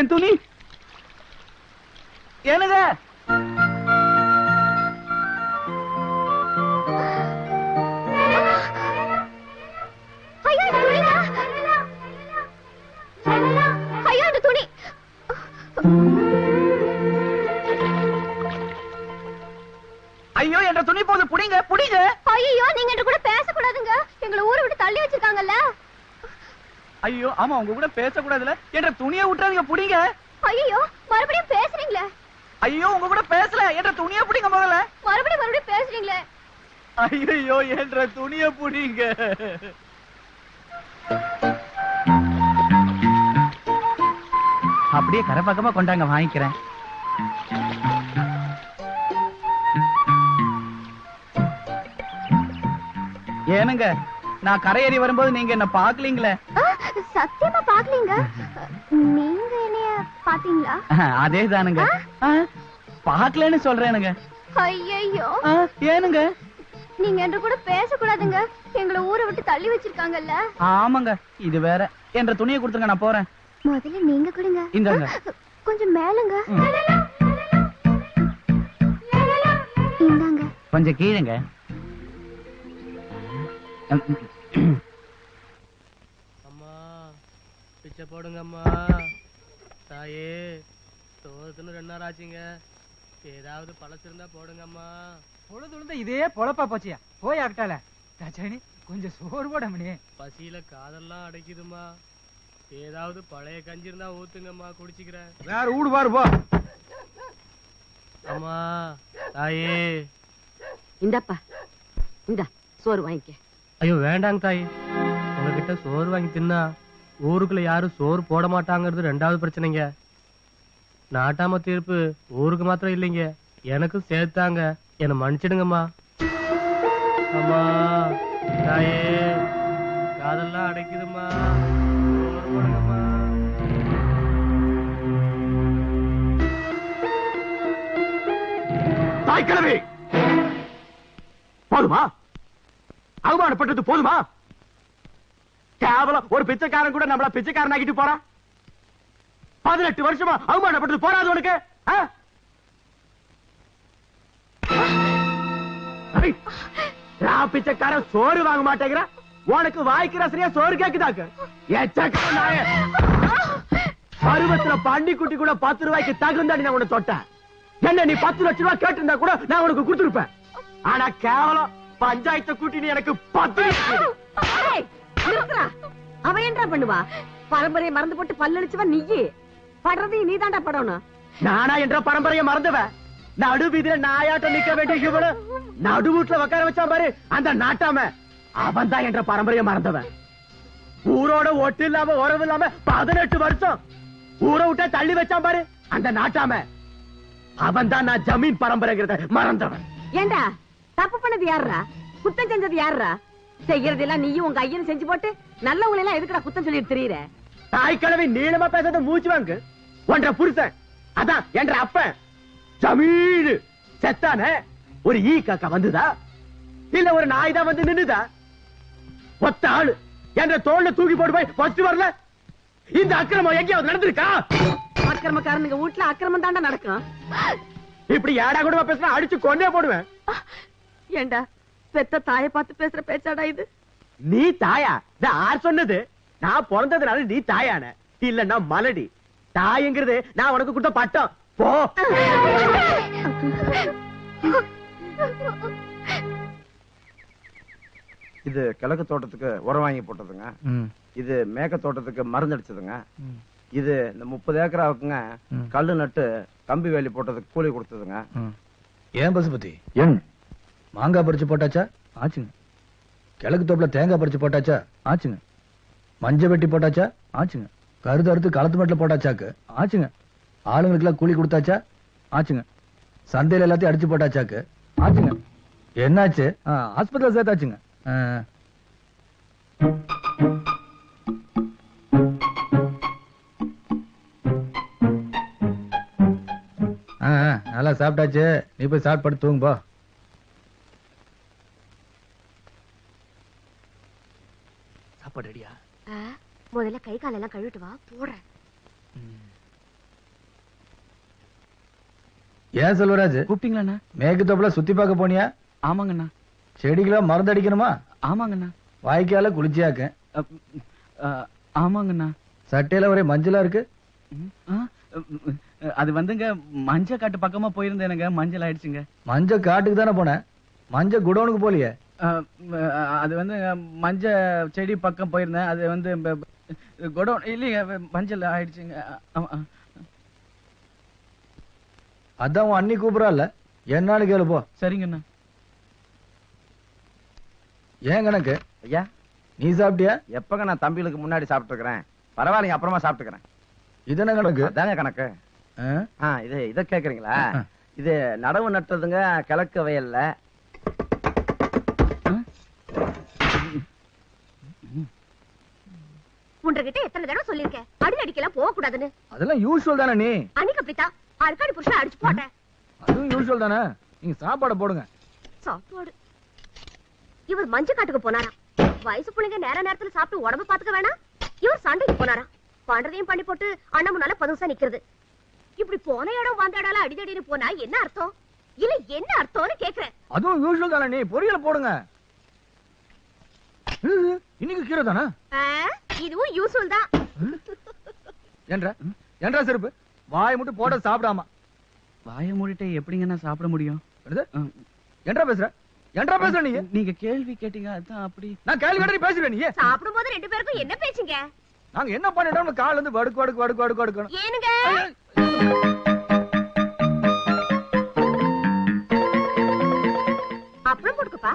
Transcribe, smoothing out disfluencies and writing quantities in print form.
என் துணி என்னங்க? ஐயோ அந்த துணி. ஐயோ என்ற துணி போது புடிங்க புடிங்க. ஐயோ நீங்க என்ற கூட பேசக்கூடாதுங்க. எங்களை ஊரை விட்டு தள்ளி வச்சிருக்காங்கல்ல. ஐயோ ஆமா உங்க கூட பேசக்கூடாதுல. என்ற துணியை விட்டுறாதீங்க புடிங்க. ஐயோ மறுபடியும் பேசுறீங்களே. ஐயோ உங்க கூட பேசல. என்ற துணியை புடிங்க முதல்ல. மறுபடியும் பேசுறீங்களே. ஐயோ என்ற துணியை புடிங்க. அப்படியே கரை பக்கமா கொண்டாங்க வாங்கிக்கிறேன். ஏனுங்க நான் கரையேறி வரும்போது நீங்க என்ன பாக்கலீங்களே? சத்தியமா பாக்கலீங்க. நீங்க என்னைய பாத்தீங்களா? அதே தானுங்க. பாக்கலன்னு சொல்றேனுங்க. ஐயோ ஏனுங்க? நீங்க என்ற கூட பேசக்கூடாதுங்க. எங்களை ஊரை விட்டு தள்ளி வச்சிருக்காங்கல்ல. ஆமாங்க இது வேற. என்ற துணியை கொடுத்துங்க நான் போறேன். முதல்ல நீங்க கொடுங்க. இந்தாங்க. கொஞ்சம் மேலுங்க. இந்தாங்க. கொஞ்சம் கீழங்க. அம்மா பிச்சை போடுங்க அம்மா. தாயே சோதத்துன்னு 2 நாள் ஆச்சுங்க. ஏதாவது பழச்சிருந்தா போடுங்க அம்மா. பொழுது இதே பொழப்பா போச்சியா? போய் ஆகட்டால தாச்சாணி கொஞ்சம் சோறு போடமணி. பசியில காதெல்லாம் அடைக்குதுமா. ஏதாவது பழைய கஞ்சி இருந்தா ஊத்துங்கம்மா குடிச்சுக்கிறேன். வேற ஊடு பாரு போ. அம்மா தாயே. இந்தப்பா இந்த சோறு வாங்கிக்க. ஐயோ வேண்டாங்க தாயே. உங்ககிட்ட சோறு வாங்கி தின்னா ஊருக்குள்ள யாரும் சோறு போட மாட்டாங்கிறது 2வது பிரச்சனைங்க. நாட்டாம தீர்ப்பு ஊருக்கு மாத்திரம் இல்லைங்க, எனக்கும் சேர்த்தாங்க. என்ன மன்னிச்சிடுங்கம்மா. அம்மா தாயே காதெல்லாம் அடைக்குதும்மா. சோறு போடுங்கம்மா. தாய்க்கிழமை போதுமா? அவமானப்பட்டது போதுமா? கேவலம் ஒரு பிச்சைக்காரன் கூட நம்மள பிச்சைக்காரன் ஆக்கிட்டு போறான். 18 வருஷமா அவமானப்பட்டது போறாது உனக்கு? பிச்சைக்காரன் சோறு வாங்க மாட்டேங்கிற உனக்கு வாய்க்கிற சரியா சோறு கேக்குதாக்கு? பருவத்துல பண்டி குட்டி கூட 10 ரூபாய்க்கு தகுந்தாடி நான் உன்னை தொட்டேன். என்ன நீ 10 லட்சம் ரூபாய் கேட்டிருந்தா கூட நான் உனக்கு கொடுத்துருப்பேன். ஆனா கேவலம் பஞ்சாயத்தை கூட்டி நீ எனக்கு 10 அவன் என்ன பண்ணுவா? பரம்பரையை மறந்து போட்டு பல்லடிச்சவன் நீயே. படுறதையும் நீ தாண்டா படணும். நானா என்ற பரம்பரையை மறந்துவன்? நடு வீதியில நாயாட்டம் நிக்க வேண்டிய இவனு நடு வீட்டுல உட்கார வச்சா பாரு அந்த நாட்டாம. அவன் தான் என்ற பரம்பரையை மறந்தவன். ஊரோட ஒட்டு இல்லாம உறவு இல்லாம 18 வருஷம் ஊரை விட்டா தள்ளி வச்சான் பாரு அந்த நாட்டாம. அவன் தான் நான் ஜமீன் பரம்பரைங்கிறத மறந்தவன். ஏண்டா தப்பு பண்ணது யாருடா? குத்தம் செஞ்சது யாருடா? செய்யறதெல்லாம் நீயும் உங்க ஐயனும் செஞ்சு போட்டு நல்லவங்களை எல்லாம் எதுக்குடா குத்தம் சொல்லிட்டு தெரியுற? தாய்க்கிழமை நீளமா பேசாத மூச்சு வாங்க. ஒன்ற புருஷன் அதான் என்ற அப்பன் ஜமீன் செத்தான ஒரு ஈ காக்கா வந்துதா இல்ல ஒரு நாய் தான் வந்து நின்னுதா? ஒத்த ஆளு என்ற தோல்ல தூக்கி போட்டு போய் ஃபர்ஸ்ட் வரல. இந்த அக்கிரமம் எங்கேயாவது நடந்திருக்கா? அக்கிரமக்காரனுங்க வீட்டுல அக்கிரமம் தாண்டா நடக்கும். இப்படி ஏடா கூடமா பேசினா அடிச்சு கொண்டே போடுவேன். ஏண்டா பெத்த தாயை பார்த்து பேசுற பேச்சாடா இது? நீ தாயா? யார் சொன்னது? நான் பிறந்ததுனால நீ தாயான இல்லன்னா மலடி. தாய்ங்கிறது நான் உனக்கு கொடுத்த பட்டம். போ. இது கிழக்கு தோட்டத்துக்கு உரம் வாங்கி போட்டதுங்க. இது மேக்க தோட்டத்துக்கு மருந்து அடிச்சதுங்க. இது இந்த 30 ஏக்கராவுக்குங்க கல்லு நட்டு கம்பி வேலி போட்டதுக்கு கூலி கொடுத்ததுங்க. ஏன் பசுபதி மாங்காய் பறிச்சு போட்டாச்சா? ஆச்சுங்க. கிழக்கு தோப்புல தேங்காய் பறிச்சு போட்டாச்சா? ஆச்சுங்க. மஞ்சள் வெட்டி போட்டாச்சா? ஆச்சுங்க. கருது அறுத்து களத்து மட்டில் போட்டாச்சாக்கு? ஆச்சுங்க. ஆளுங்களுக்கு எல்லாம் கூலி கொடுத்தாச்சா? ஆச்சுங்க. சந்தையில எல்லாத்தையும் அடிச்சு போட்டாச்சாக்கு? ஆச்சுங்க. என்னாச்சு? ஹாஸ்பிட்டல் சேர்த்தாச்சுங்க. நல்லா சாப்பிட்டாச்சு. நீ போய் சாப்பிட்டு தூங்கு போ. சாப்பாடு ரெடியா? முதல்ல கை காலெல்லாம் கழுவிட்டு வா போடுறேன். ஏன் செல்வராஜ் கூப்பிட்டீங்களாண்ணா? மேற்கு தோப்புல சுத்தி பார்க்க போனியா? ஆமாங்கண்ணா. செடிகளா மருந்து அடிக்கணுமா? ஆமாங்கண்ணா. வாய்க்கால குளிச்சியாக்க? ஆமாங்கண்ணா. சட்டையில ஒரே மஞ்சளா இருக்கு. அது வந்துங்க மஞ்சள் காட்டு பக்கமா போயிருந்தேனுங்க, மஞ்சள் ஆயிடுச்சுங்க. மஞ்ச காட்டுக்கு தானே போனேன், மஞ்ச குடோனுக்கு போலியே? அது வந்து மஞ்ச செடி பக்கம் போயிருந்தேன், அது வந்து குடோன் இல்லைங்க, மஞ்சள் ஆயிடுச்சுங்க. அதான் உன் அண்ணி கூப்பிடறாள், என்னான்னு கேளு போ. சரிங்கண்ணா. ஏன் கணக்கு? ஐயா, நீ சாப்பிட்டியா? எப்பங்க நான் தம்பிகளுக்கு முன்னாடி சாப்பிட்டு இருக்கிறேன். பரவாயில்லைங்க, அப்புறமா சாப்பிட்டுக்கிறேன். இது என்ன கணக்கு? அதாங்க கணக்கு. இத கேக்குறீங்களா? இது நடவு நட்டதுங்க கிழக்கு வயல்ல. உன்கிட்ட எத்தனை தடவை சொல்லிருக்கேன் அடி அடிக்கலாம் போக கூடாதுன்னு. அதெல்லாம் யூசுவல் தானே நீ? அன்னைக்கு அப்படித்தான் அர்க்காடி புருஷன் அடிச்சு போட்டேன். அதுவும் யூசுவல் தானே. நீங்க சாப்பாடு போடுங்க. சாப்பாடு? இவர் மஞ்சள் காட்டுக்கு போனாராம். வயசு பிள்ளைங்க நேரத்துல சாப்பிட்டு உடம்பு பாத்துக்க வேணாம். இவர் சண்டைக்கு போனாராம். பண்றதையும் பண்ணி போட்டு அண்ணன் முன்னால பதுசா நிக்கிறது. இப்படி போன இடம் வந்த இடம் அடிதடின்னு போனா என்ன அர்த்தம்? இல்ல என்ன அர்த்தம்னு கேக்குறேன். அதுவும் யூசுவல் தானே நீ? பொரியல போடுங்க. இன்னைக்கு கீரை தானே? இதுவும் யூசுவல் தான். என்றா செருப்பு வாயை மட்டும் போட சாப்பிடாம. வாயை மூடிட்டு எப்படிங்கண்ணா சாப்பிட முடியும்? என்றா பேசுற? என்றா பேசுற நீ? நீங்க கேள்வி கேட்டீங்க, அதான் அப்படி. நான் கேள்வி கேட்டு பேசுறேன். நீ சாப்பிடும் போது ரெண்டு பேருக்கும் என்ன பேசுங்க? நாங்க என்ன பண்ணிட்டோம்? கால இருந்து வடுக்கு வடுக்கு வடுக்கு வடுக்கு வடுக்கணும். ஏனுங்க? அப்புறம் கொடுக்குப்பா.